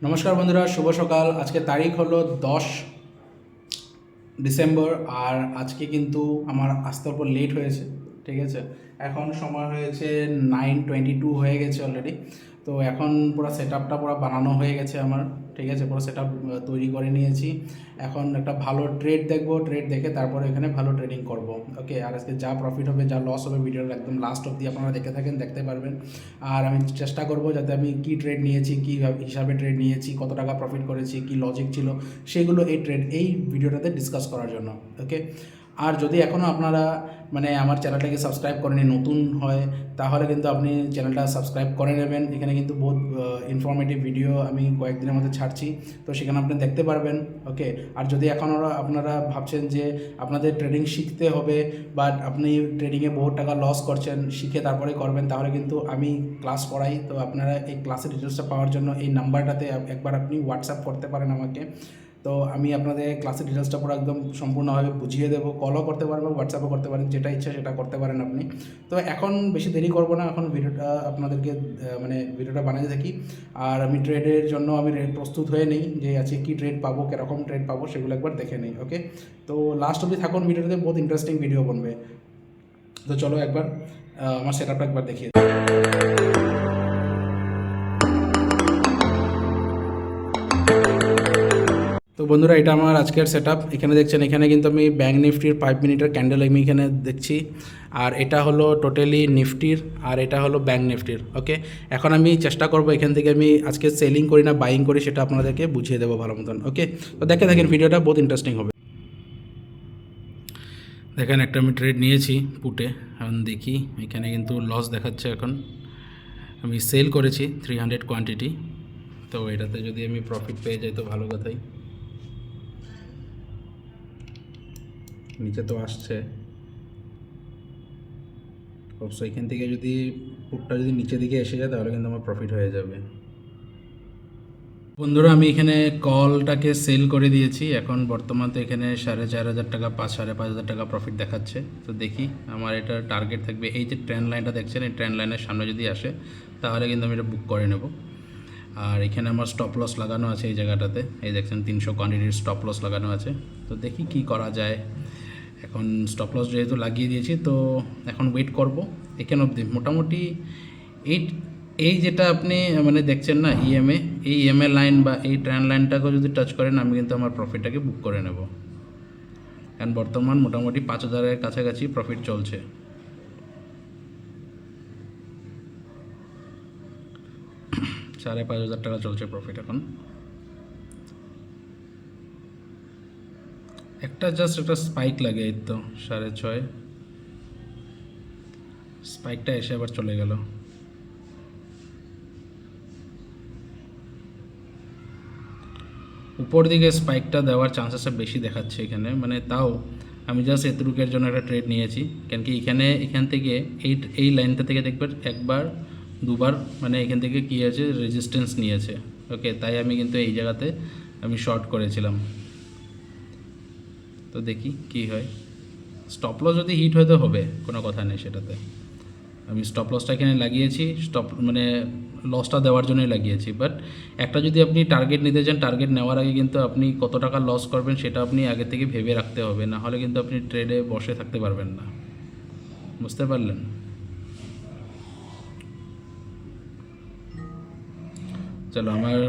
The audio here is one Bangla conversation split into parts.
নমস্কার বন্ধুরা, শুভ সকাল। আজকে তারিখ হলো 10 ডিসেম্বর। আর আজকে কিন্তু আমার আসতে উপর লেট হয়েছে, ঠিক আছে। এখন সময় হয়েছে 9:22 হয়ে গেছে অলরেডি। তো এখন পুরো সেট আপটা পুরো বানানো হয়ে গেছে আমার, ঠিক আছে। পুরো সেট আপ তৈরি করে নিয়েছি। এখন একটা ভালো ট্রেড দেখবো, ট্রেড দেখে তারপরে এখানে ভালো ট্রেডিং করব। ওকে, আর আজকে যা প্রফিট হবে যা লস হবে ভিডিওর একদম লাস্ট অবধি আপনারা দেখে থাকেন, দেখতে পারবেন। আর আমি চেষ্টা করব যাতে আমি কী ট্রেড নিয়েছি, কী হিসাবে ট্রেড নিয়েছি, কত টাকা প্রফিট করেছি, কী লজিক ছিল, সেগুলো এই ভিডিওটাতে ডিসকাস করার জন্য। ওকে, আর যদি এখনও আপনারা আমার চ্যানেলটাকে সাবস্ক্রাইব করেনি, নতুন হয়, তাহলে কিন্তু আপনি চ্যানেলটা সাবস্ক্রাইব করে নেবেন। এখানে কিন্তু বহুত ইনফরমেটিভ ভিডিও আমি কয়েকদিনের মধ্যে ছাড়ছি, তো সেখানে আপনি দেখতে পারবেন। ওকে, আর যদি এখনও আপনারা ভাবছেন যে আপনাদের ট্রেডিং শিখতে হবে, বাট আপনি ট্রেডিংয়ে বহুত টাকা লস করছেন, শিখে তারপরে করবেন, তাহলে কিন্তু আমি ক্লাস করাই। তো আপনারা এই ক্লাসের ডিটেলসটা পাওয়ার জন্য এই নাম্বারটাতে একবার আপনি হোয়াটসঅ্যাপ করতে পারেন আমাকে। তো আমি আপনাদের ক্লাসের ডিটেলসটা পুরো একদম সম্পূর্ণভাবে বুঝিয়ে দেবো। কলও করতে পারবেন, হোয়াটসঅ্যাপও করতে পারেন, যেটা ইচ্ছা সেটা করতে পারেন আপনি। তো এখন বেশি দেরি করব না, এখন ভিডিওটা আপনাদেরকে ভিডিওটা বানিয়ে থাকি। আর আমি ট্রেডের জন্য আমি প্রস্তুত হয়ে নেই, যে আছে কী ট্রেড পাবো, কীরকম ট্রেড পাবো, সেগুলো একবার দেখে নেই। ওকে, তো লাস্ট অবধি থাকুন, ভিডিওতে বহুত ইন্টারেস্টিং ভিডিও বনবে। তো চলো একবার আমার সেট আপটা একবার দেখিয়ে। তো বন্ধুরা, এটা আমার আজকের সেট আপ। এখানে দেখছেন, এখানে কিন্তু আমি ব্যাঙ্ক নিফটির 5 মিনিটের ক্যান্ডেল আমি এখানে দেখছি। আর এটা হলো টোটালি নিফটির, আর এটা হলো ব্যাঙ্ক নিফটির। ওকে, এখন আমি চেষ্টা করব এখান থেকে আমি আজকে সেলিং করি না বাইং করি, সেটা আপনাদেরকে বুঝিয়ে দেবো ভালো মতন। ওকে, তো দেখে দেখেন, ভিডিওটা বহুত ইন্টারেস্টিং হবে। দেখেন, একটা আমি ট্রেড নিয়েছি পুটে। এখন দেখি, এখানে কিন্তু লস দেখাচ্ছে। এখন আমি সেল করেছি 300 কোয়ান্টিটি। তো এটাতে যদি আমি প্রফিট পেয়ে যাই তো ভালো কথাই। নিচে তো আসছে, অবশ্যই এখান থেকে যদি পুটটা যদি নিচের দিকে এসে যায় তাহলে কিন্তু আমার প্রফিট হয়ে যাবে। বন্ধুরা, আমি এখানে কলটাকে সেল করে দিয়েছি। এখন বর্তমান তো এখানে 4,500 টাকা, 5,500 টাকা প্রফিট দেখাচ্ছে। তো দেখি, আমার এটা টার্গেট থাকবে এই যে ট্রেন্ড লাইনটা দেখছেন, এই ট্রেন্ড লাইনের সামনে যদি আসে তাহলে কিন্তু আমি এটা বুক করে নেব। আর এখানে আমার স্টপ লস লাগানো আছে এই জায়গাটাতে, এই দেখছেন 300 কোয়ান্টিটির স্টপ লস লাগানো আছে। তো দেখি কি করা যায়। এখন স্টপ লস যেহেতু লাগিয়ে দিয়েছি, তো এখন ওয়েট করব এখানে অবধি। মোটামুটি এই এই যেটা আপনি দেখছেন না ইএমএ, এই ইএমএ লাইন বা এই ট্রেন্ড লাইনটাকে যদি টাচ করেন, আমি কিন্তু আমার প্রফিটটাকে বুক করে নেব। কারণ বর্তমান মোটামুটি 5,000-এর কাছাকাছি প্রফিট চলছে। $5,500 চলছে প্রফিট এখন। জাস্ট একটা স্পাইক লাগে, এই তো 6.5 স্পাইকটা এসে আবার চলে গেল। উপর দিকে স্পাইকটা দেওয়ার চান্সেসটা বেশি দেখাচ্ছে এখানে, তাও আমি জাস্ট এতটুকের জন্য একটা ট্রেড নিয়েছি। কেন কি এখান থেকে এই লাইনটা থেকে দেখবেন একবার দুবার এখান থেকে কী আছে, রেজিস্ট্যান্স নিয়েছে। ওকে, তাই আমি কিন্তু এই জায়গাতে আমি শর্ট করেছিলাম। তো দেখি কি হয়। স্টপ লস যদি হিট হয়তো হবে, কোনো কথা নেই সেটাতে। আমি স্টপ লসটা এখানে লাগিয়েছি, লসটা দেওয়ার জন্যই লাগিয়েছি। বাট একটা যদি আপনি টার্গেট নিতে চান, টার্গেট নেওয়ার আগে কিন্তু আপনি কত টাকা লস করবেন সেটা আপনি আগে থেকে ভেবে রাখতে হবে, না হলে কিন্তু আপনি ট্রেডে বসে থাকতে পারবেন না। বুঝতে পারলেন? চলো, আমার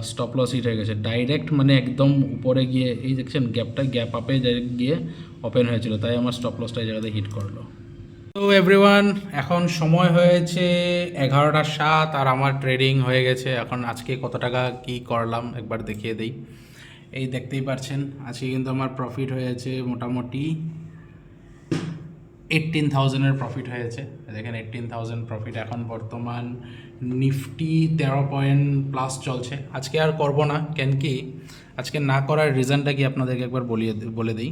স্টপ লস হিট হয়ে গেছে ডাইরেক্ট, একদম উপরে গিয়ে এই দেখছেন গ্যাপ আপে গিয়ে ওপেন হয়েছিল, তাই আমার স্টপ লসটা এই জায়গাতে হিট করলো। তো এভরিওয়ান, এখন সময় হয়েছে 11টা 7, আর আমার ট্রেডিং হয়ে গেছে। এখন আজকে কত টাকা কি করলাম একবার দেখিয়ে দিই। এই দেখতেই পাচ্ছেন, আজকে কিন্তু আমার প্রফিট হয়েছে মোটামুটি 18,000-এর প্রফিট হয়েছে। দেখেন 18,000 প্রফিট। এখন বর্তমান নিফটি 13 পয়েন্ট প্লাস চলছে। আজকে আর করব না, কেন কি আজকে না করার রিজনটা কি আপনাদেরকে একবার বলে দিই।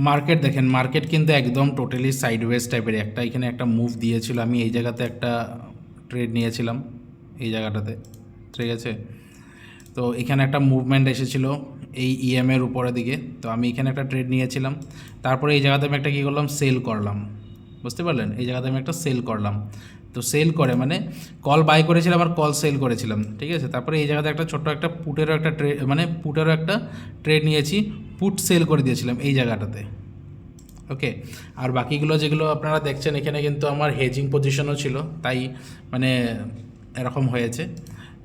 মার্কেট দেখেন, মার্কেট কিন্তু একদম টোটালি সাইডওয়েজ টাইপের এখানে একটা মুভ দিয়েছিল। আমি এই জায়গাতে একটা ট্রেড নিয়েছিলাম এই জায়গাটাতে, ঠিক আছে। তো এখানে একটা মুভমেন্ট এসেছিল এই ইএমের উপরের দিকে, তো আমি এখানে একটা ট্রেড নিয়েছিলাম। তারপরে এই জায়গাতে আমি একটা কী করলাম, সেল করলাম। বুঝতে পারলেন? এই জায়গাতে আমি একটা সেল করলাম। তো সেল করে মানে কল বাই করেছিলাম আর কল সেল করেছিলাম, ঠিক আছে। তারপরে এই জায়গাতে একটা ছোট্ট একটা পুটেরও একটা পুটেরও একটা ট্রেড নিয়েছি, পুট সেল করে দিয়েছিলাম এই জায়গাটাতে। ওকে, আর বাকিগুলো যেগুলো আপনারা দেখছেন এখানে কিন্তু আমার হেজিং পজিশনও ছিল, তাই মানে এরকম হয়েছে।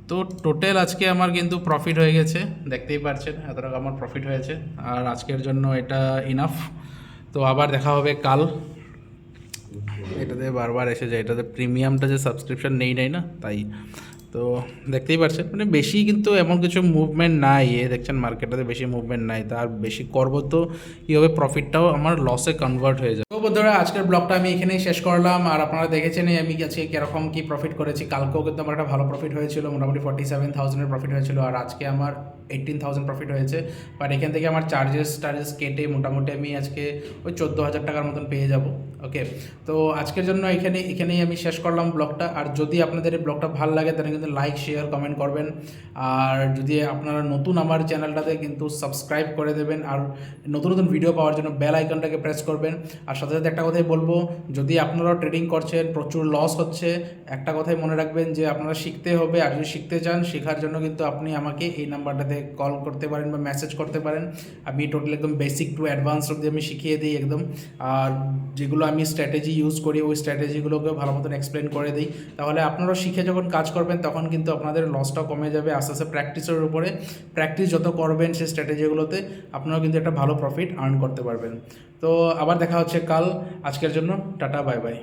তো টোটাল আজকে আমার কিন্তু প্রফিট হয়ে গেছে, দেখতেই পাচ্ছেন এত টাকা আমার প্রফিট হয়েছে। আর আজকের জন্য এটা ইনাফ। তো আবার দেখা হবে কাল। এটাতে বারবার এসে যায়, এটাতে প্রিমিয়ামটা যে সাবস্ক্রিপশন নেই না, তাই। তো দেখতেই পাচ্ছেন মানে বেশি কিন্তু এমন কিছু মুভমেন্ট নাই, দেখছেন মার্কেটটাতে বেশি মুভমেন্ট নাই, তার বেশি করবো তো কী হবে, প্রফিটটাও আমার লসে কনভার্ট হয়ে যায়। তো বন্ধুরা আজকের ব্লগটা আমি এখানেই শেষ করলাম। আর আপনারা দেখেছেন আমি আজকে কীরকম কী প্রফিট করেছি। কালকেও কিন্তু আমার একটা ভালো প্রফিট হয়েছিল, মোটামুটি 47,000-এর প্রফিট হয়েছিল, আর আজকে আমার 18,000 প্রফিট হয়েছে। বাট এখান থেকে আমার চার্জেস কেটে মোটামুটি আমি আজকে ওই 14,000 টাকার মতন পেয়ে যাব। ওকে, তো আজকের জন্য এখানেই আমি শেষ করলাম ব্লগটা। আর যদি আপনাদের এই ব্লগটা ভালো লাগে তাহলে কিন্তু লাইক, শেয়ার, কমেন্ট করবেন। আর যদি আপনারা নতুন আমার চ্যানেলটাতে কিন্তু সাবস্ক্রাইব করে দেবেন, আর নতুন নতুন ভিডিও পাওয়ার জন্য বেল আইকনটাকে প্রেস করবেন। আর সাথে সাথে একটা কথাই বলবো, যদি আপনারাও ট্রেডিং করছেন, প্রচুর লস হচ্ছে, একটা কথাই মনে রাখবেন যে আপনারা শিখতে হবে। আর যদি শিখতে চান, শেখার জন্য কিন্তু আপনি আমাকে এই নাম্বারটাতে কল করতে পারেন বা মেসেজ করতে পারেন। আমি টোটাল একদম বেসিক টু অ্যাডভান্স অবধি আমি শিখিয়ে দিই একদম। আর যেগুলো আমি স্ট্র্যাটেজি ইউজ করি ওই স্ট্র্যাটেজিগুলোকে ভালো মতন এক্সপ্লেন করে দিই। তাহলে আপনারাও শিখে যখন কাজ করবেন তখন কিন্তু আপনাদের লসটাও কমে যাবে আস্তে আস্তে। প্র্যাকটিসের উপরে প্র্যাকটিস যত করবেন সেই স্ট্র্যাটেজিগুলোতে, আপনারাও কিন্তু একটা ভালো প্রফিট আর্ন করতে পারবেন। তো আবার দেখা হচ্ছে কাল। আজকের জন্য টাটা, বাই বাই।